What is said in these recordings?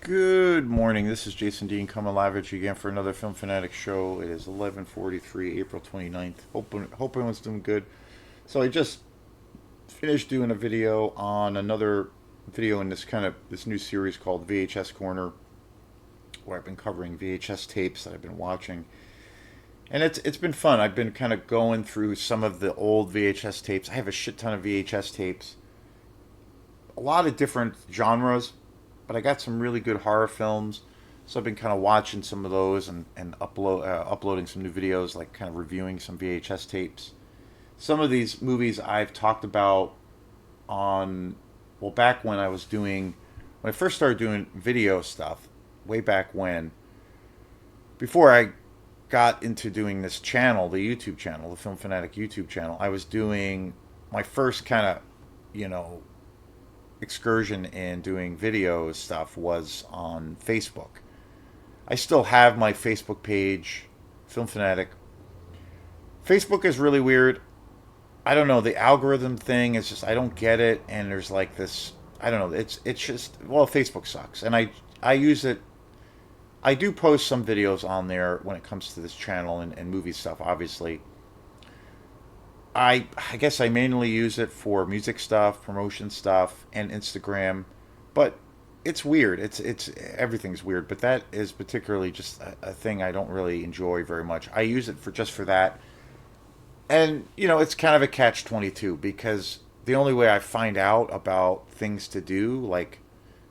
Good morning. This is Jason Dean coming live at you again for another Film Fanatic show. It is 11:43, April 29th. Hope everyone's doing good. So I just finished doing a video on another video in this new series called VHS Corner, where I've been covering VHS tapes that I've been watching. And it's been fun. I've been kind of going through some of the old VHS tapes. I have a shit ton of VHS tapes. A lot of different genres, but I got some really good horror films. So I've been kind of watching some of those and uploading some new videos, like kind of reviewing some VHS tapes. Some of these movies I've talked about on, well, back when I first started doing video stuff, way back when, before I got into doing this channel, the YouTube channel, the Film Fanatic YouTube channel, I was doing my first kind of, you know, excursion in doing video stuff was on Facebook. I still have my Facebook page, Film Fanatic. Facebook is really weird. I don't know, the algorithm thing is just, I don't get it, and there's like this, I don't know, it's just, well, Facebook sucks. And I use it. I do post some videos on there when it comes to this channel and movie stuff, obviously. I guess I mainly use it for music stuff, promotion stuff, and Instagram. But it's weird. It's everything's weird. But that is particularly just a thing I don't really enjoy very much. I use it for just for that, and it's kind of a catch-22 because the only way I find out about things to do, like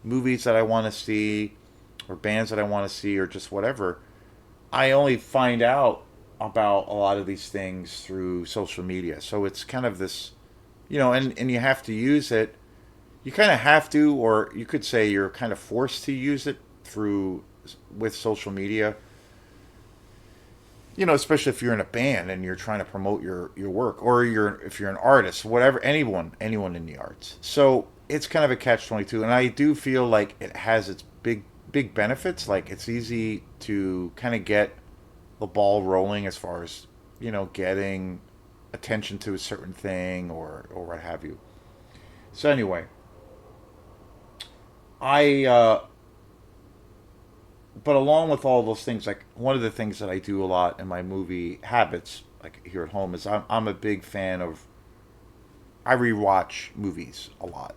movies that I want to see, or bands that I want to see, or just whatever, I only find out about a lot of these things through social media. So it's kind of this, and you have to use it. You kind of have to, or you could say you're kind of forced to use it through with social media. Especially if you're in a band and you're trying to promote your work, or if you're an artist, whatever, anyone in the arts. So it's kind of a catch-22, and I do feel like it has its big benefits. Like, it's easy to kind of get the ball rolling as far as getting attention to a certain thing, or what have you. So anyway, I but along with all those things, like one of the things that I do a lot in my movie habits, like here at home, is I'm a big fan of, I rewatch movies a lot.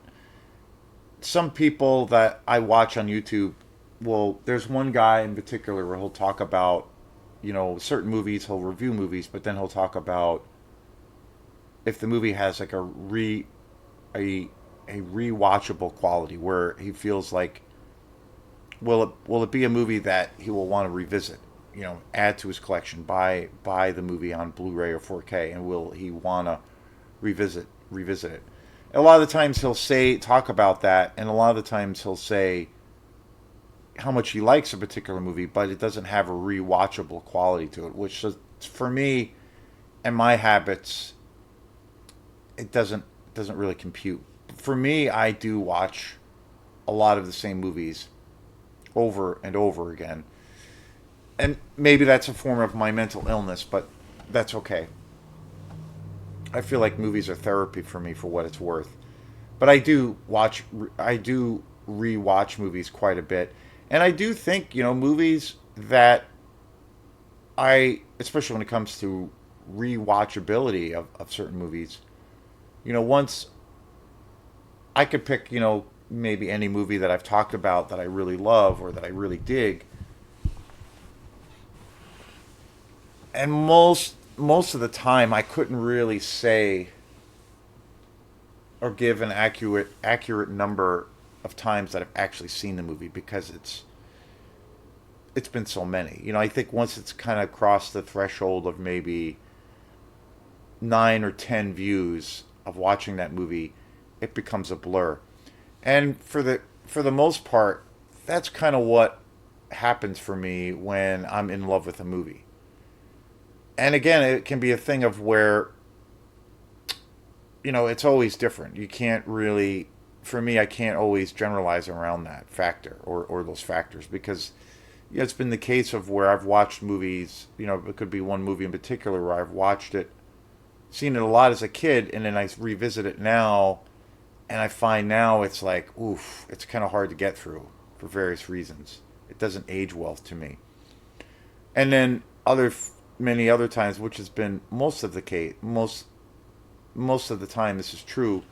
Some people that I watch on YouTube, well, there's one guy in particular where he'll talk about, certain movies, he'll review movies, but then he'll talk about if the movie has like a rewatchable quality, where he feels like, will it be a movie that he will want to revisit, add to his collection, buy the movie on Blu-ray or 4K, and will he want to revisit it? A lot of the times he'll talk about that, and a lot of the times he'll say how much he likes a particular movie, but it doesn't have a rewatchable quality to it, which for me and my habits, it doesn't really compute. For me, I do watch a lot of the same movies over and over again. And maybe that's a form of my mental illness, but that's okay. I feel like movies are therapy for me, for what it's worth. But I do rewatch movies quite a bit. And I do think, movies that especially when it comes to rewatchability of certain movies, once I could pick, maybe any movie that I've talked about that I really love or that I really dig, and most of the time I couldn't really say or give an accurate number of times that I've actually seen the movie, because it's been so many. I think once it's kind of crossed the threshold of maybe 9 or 10 views of watching that movie, it becomes a blur. And for the most part, that's kind of what happens for me when I'm in love with a movie. And again, it can be a thing of where, it's always different. You can't really, for me, I can't always generalize around that factor, or those factors, because it's been the case of where I've watched movies, it could be one movie in particular where I've watched it, seen it a lot as a kid, and then I revisit it now, and I find now it's like, oof, it's kind of hard to get through for various reasons. It doesn't age well to me. And then many other times, which has been most of the case, most of the time, this is true,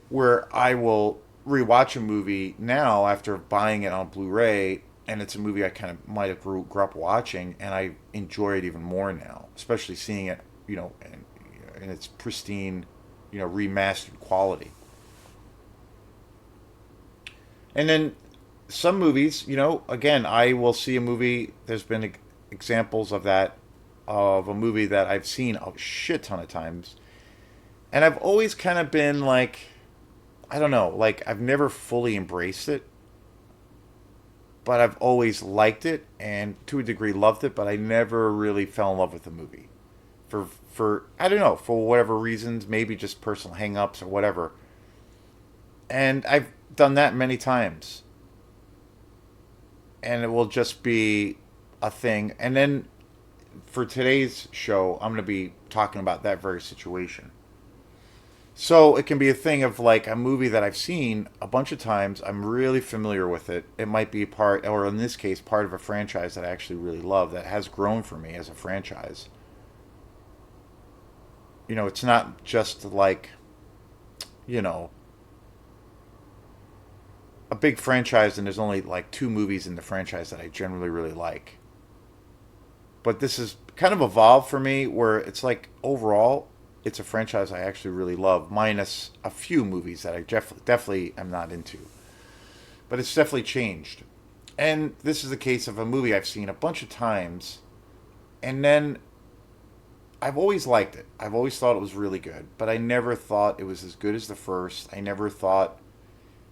where I will rewatch a movie now after buying it on Blu-ray, and it's a movie I kind of might have grew up watching, and I enjoy it even more now, especially seeing it, in its pristine, remastered quality. And then some movies, again, I will see a movie. There's been examples of that, of a movie that I've seen a shit ton of times, and I've always kind of been like, I don't know, like I've never fully embraced it, but I've always liked it and to a degree loved it, but I never really fell in love with the movie. For I don't know, for whatever reasons, maybe just personal hang-ups or whatever. And I've done that many times. And it will just be a thing. And then for today's show, I'm going to be talking about that very situation. So it can be a thing of like a movie that I've seen a bunch of times. I'm really familiar with it. It might be part, or in this case, part of a franchise that I actually really love that has grown for me as a franchise. It's not just like, you know, a big franchise and there's only like two movies in the franchise that I generally really like. But this is kind of evolved for me where it's like overall it's a franchise I actually really love, minus a few movies that I definitely am not into. But it's definitely changed. And this is the case of a movie I've seen a bunch of times, and then I've always liked it. I've always thought it was really good, but I never thought it was as good as the first. I never thought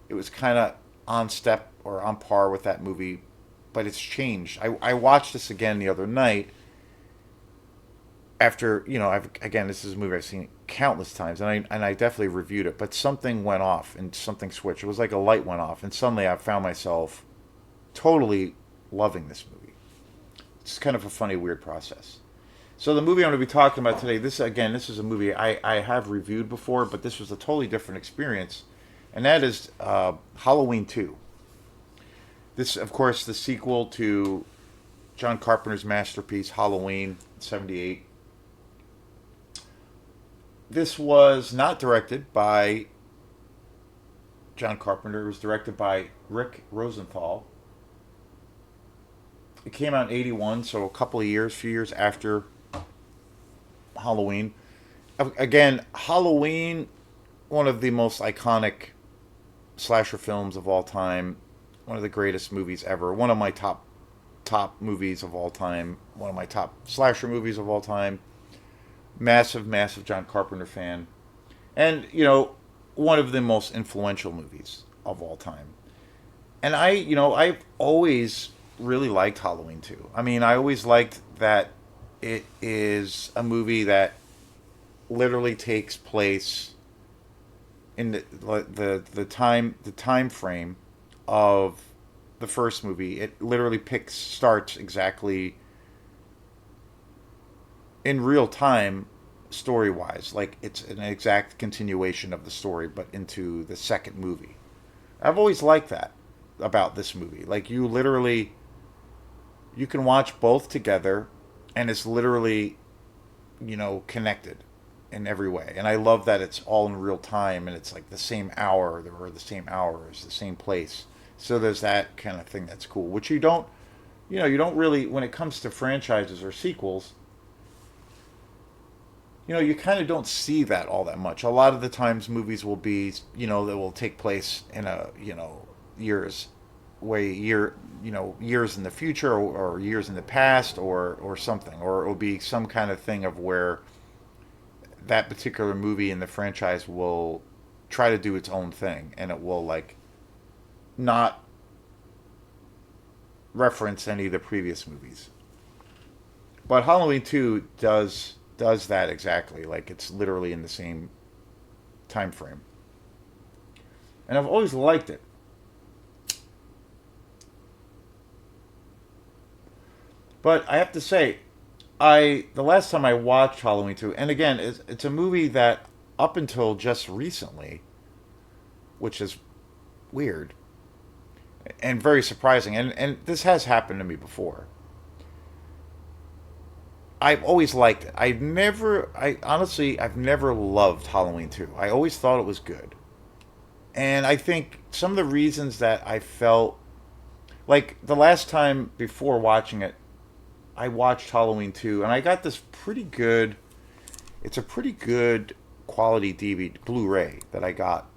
it was kind of on step or on par with that movie, but it's changed. I watched this again the other night after, again, this is a movie I've seen countless times, and I definitely reviewed it, but something went off and something switched. It was like a light went off, and suddenly I found myself totally loving this movie. It's kind of a funny, weird process. So the movie I'm going to be talking about today, this is a movie I have reviewed before, but this was a totally different experience, and that is Halloween 2. This, of course, the sequel to John Carpenter's masterpiece, Halloween, 1978. This was not directed by John Carpenter. It was directed by Rick Rosenthal. It came out in 1981, so a few years after Halloween. Again, Halloween, one of the most iconic slasher films of all time. One of the greatest movies ever. One of my top movies of all time. One of my top slasher movies of all time. Massive John Carpenter fan. And, one of the most influential movies of all time. And I've always really liked Halloween 2. I mean, I always liked that it is a movie that literally takes place in the time frame of the first movie. It literally starts exactly in real time, story-wise. Like, it's an exact continuation of the story, but into the second movie. I've always liked that about this movie. Like, you can watch both together, and it's literally, connected in every way. And I love that it's all in real time, and it's like the same hour, or the same hours, the same place. So there's that kind of thing that's cool, which you don't really, when it comes to franchises or sequels, you kind of don't see that all that much. A lot of the times movies will be, that will take place in years in the future, or years in the past, or something, or it will be some kind of thing of where that particular movie in the franchise will try to do its own thing, and it will like not reference any of the previous movies. But Halloween 2 does that exactly. Like, it's literally in the same time frame. And I've always liked it. But I have to say, the last time I watched Halloween 2, and again, it's a movie that up until just recently, which is weird, and very surprising. And this has happened to me before. I've always liked it. I honestly, I've never loved Halloween 2. I always thought it was good. And I think some of the reasons that I felt like the last time before watching it, I watched Halloween 2 and I got this pretty good, it's a pretty good quality DVD, Blu-ray that I got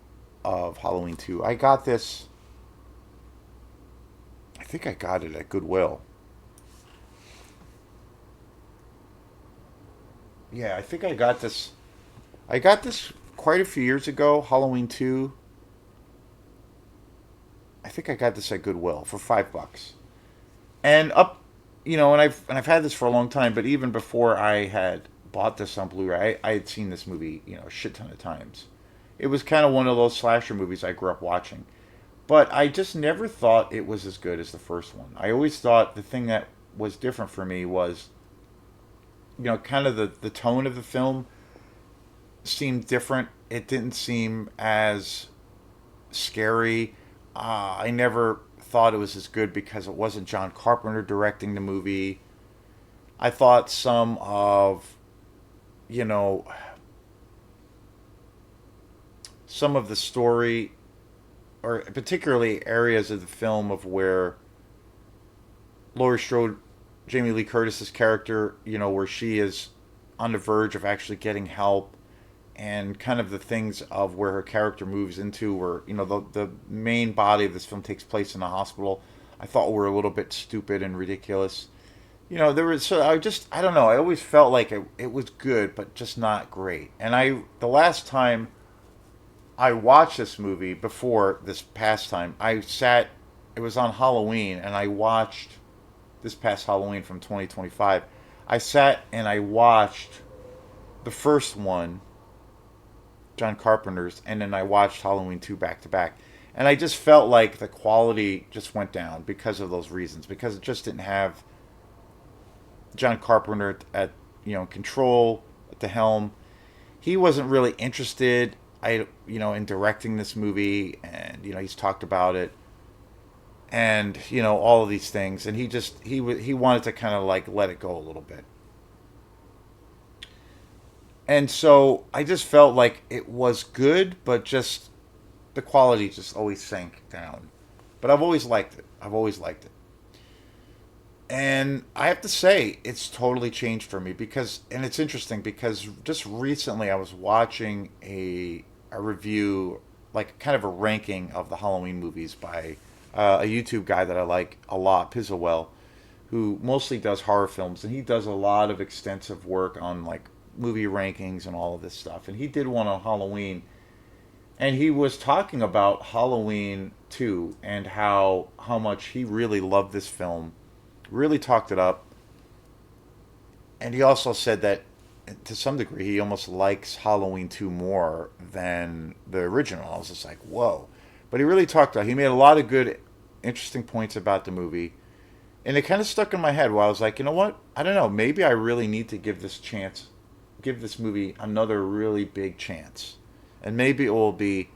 of Halloween 2. I got this, I think I got it at Goodwill. Yeah, I think I got this quite a few years ago, Halloween 2. I think I got this at Goodwill for $5. And up, and I've had this for a long time, but even before I had bought this on Blu-ray, I had seen this movie, a shit ton of times. It was kind of one of those slasher movies I grew up watching. But I just never thought it was as good as the first one. I always thought the thing that was different for me was, kind of the tone of the film seemed different. It didn't seem as scary. I never thought it was as good because it wasn't John Carpenter directing the movie. I thought some of, you know, some of the story, or particularly areas of the film of where Laurie Strode, Jamie Lee Curtis's character, where she is on the verge of actually getting help, and kind of the things of where her character moves into, where the main body of this film takes place in a hospital. I thought were a little bit stupid and ridiculous. There was, so I don't know. I always felt like it was good, but just not great. And the last time I watched this movie before this past time, it was on Halloween, and I watched this past Halloween from 2025. I sat and I watched the first one, John Carpenter's, and then I watched Halloween 2 back to back. And I just felt like the quality just went down because of those reasons, because it just didn't have John Carpenter at control at the helm. He wasn't really interested in directing this movie, and he's talked about it, and all of these things, and he wanted to kind of like let it go a little bit. And so I just felt like it was good, but just the quality just always sank down. But I've always liked it. I've always liked it. And I have to say, it's totally changed for me and it's interesting because just recently I was watching a review, like kind of a ranking of the Halloween movies by a YouTube guy that I like a lot, Pizzawell, who mostly does horror films, and he does a lot of extensive work on like movie rankings and all of this stuff. And he did one on Halloween, and he was talking about Halloween 2 and how much he really loved this film, really talked it up. And he also said that to some degree he almost likes Halloween 2 more than the original. I was just like, whoa. But he really talked about, he made a lot of good, interesting points about the movie. And it kind of stuck in my head where I was like, you know what? I don't know. Maybe I really need to give this movie another really big chance. And maybe it will be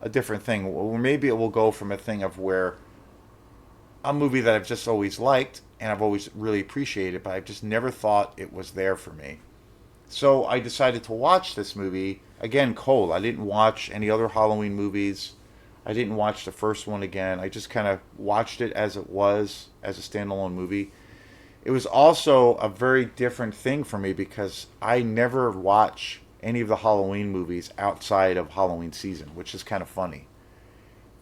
a different thing. Or maybe it will go from a thing of where a movie that I've just always liked and I've always really appreciated, but I've just never thought it was there for me. So I decided to watch this movie again cold. I didn't watch any other Halloween movies. I didn't watch the first one again. I just kind of watched it as it was, as a standalone movie. It was also a very different thing for me because I never watch any of the Halloween movies outside of Halloween season, which is kind of funny.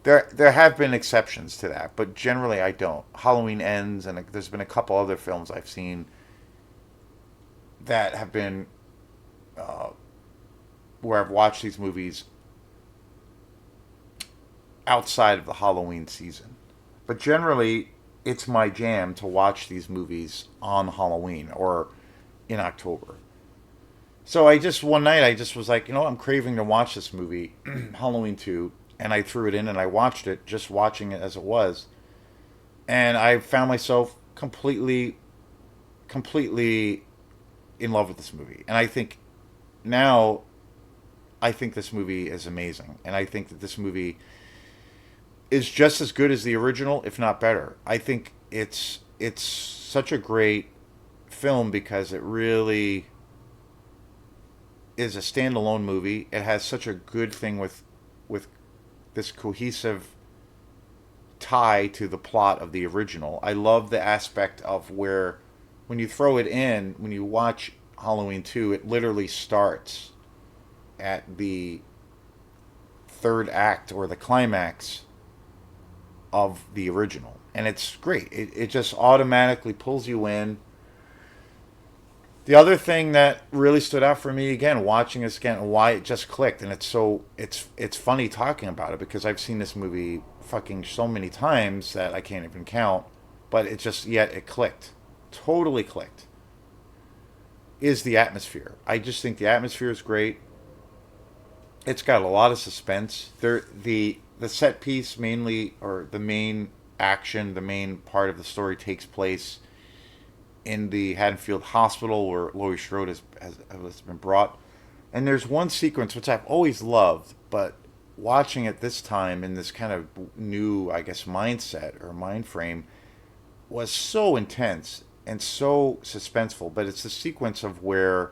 There have been exceptions to that, but generally I don't. Halloween Ends, and there's been a couple other films I've seen that have been uh, where I've watched these movies outside of the Halloween season. But generally, it's my jam to watch these movies on Halloween or in October. So one night I just was like, I'm craving to watch this movie, Halloween 2, and I threw it in and I watched it, just watching it as it was. And I found myself completely in love with this movie. And now I think this movie is amazing. And I think that this movie is just as good as the original, if not better. I think it's such a great film because it really is a standalone movie. It has such a good thing with this cohesive tie to the plot of the original. I love the aspect of where when you throw it in, when you watch Halloween 2, it literally starts at the third act or the climax of the original. And it's great. It just automatically pulls you in. The other thing that really stood out for me again, watching this again, and why it just clicked, and it's funny talking about it because I've seen this movie fucking so many times that I can't even count, but it just yet it clicked, totally clicked. Is the atmosphere? I just think the atmosphere is great. It's got a lot of suspense. The set piece mainly, or the main action, the main part of the story takes place in the Haddonfield Hospital where Laurie Strode has been brought. And there's one sequence which I've always loved, but watching it this time in this kind of new, I guess, mindset or mind frame was so intense and so suspenseful. But it's the sequence of where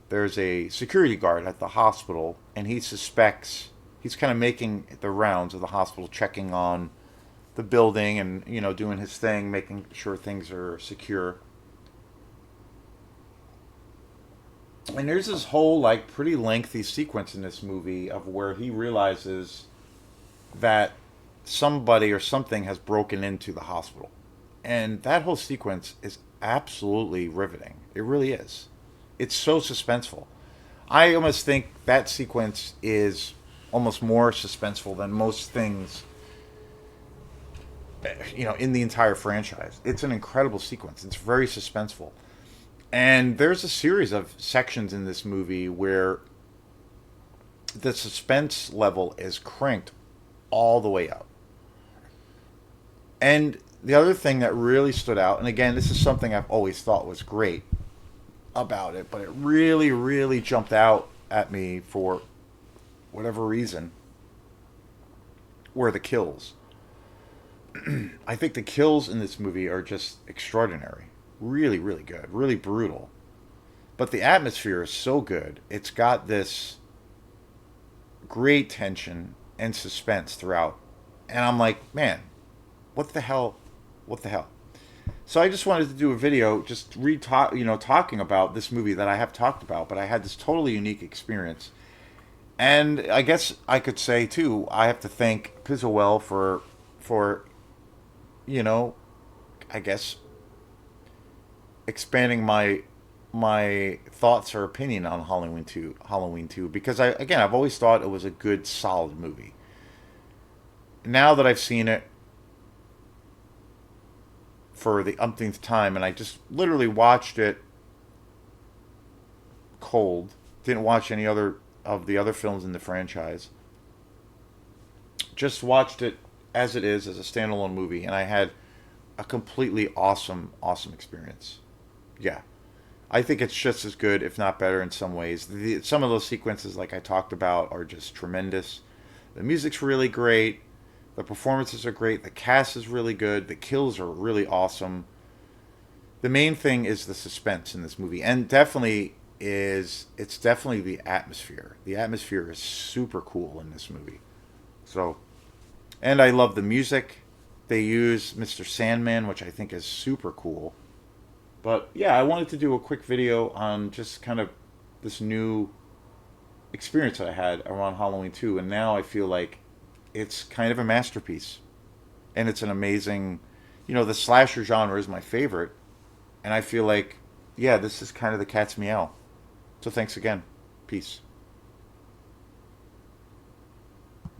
there's a security guard at the hospital and he suspects, he's kind of making the rounds of the hospital, checking on the building and, you know, doing his thing, making sure things are secure. And there's this whole like pretty lengthy sequence in this movie of where he realizes that somebody or something has broken into the hospital. And that whole sequence is absolutely riveting. It really is. It's so suspenseful. I almost think that sequence is almost more suspenseful than most things, you know, in the entire franchise. It's an incredible sequence. It's very suspenseful. And there's a series of sections in this movie where the suspense level is cranked all the way up. And the other thing that really stood out, and again, this is something I've always thought was great about it, but it really, really jumped out at me for whatever reason, were the kills. I think the kills in this movie are just extraordinary. Really, really good. Really brutal. But the atmosphere is so good. It's got this great tension and suspense throughout. And I'm like, man, what the hell? What the hell? So I just wanted to do a video just talking about this movie that I have talked about, but I had this totally unique experience. And I guess I could say too, I have to thank Pizzawell for you know, I guess expanding my thoughts or opinion on Halloween 2 because I've always thought it was a good solid movie. Now that I've seen it for the umpteenth time and I just literally watched it cold, didn't watch any other of the other films in the franchise. Just watched it as it is as a standalone movie and I had a completely awesome experience. Yeah. I think it's just as good, if not better, in some ways. Some of those sequences, like I talked about, are just tremendous. The music's really great. The performances are great. The cast is really good. The kills are really awesome. The main thing is the suspense in this movie, and it's definitely the atmosphere. The atmosphere is super cool in this movie. So, and I love the music. They use Mr. Sandman, which I think is super cool. But yeah, I wanted to do a quick video on just kind of this new experience that I had around Halloween 2, and now I feel like it's kind of a masterpiece. And it's an amazing, the slasher genre is my favorite, and I feel like, yeah, this is kind of the cat's meow. So thanks again. Peace.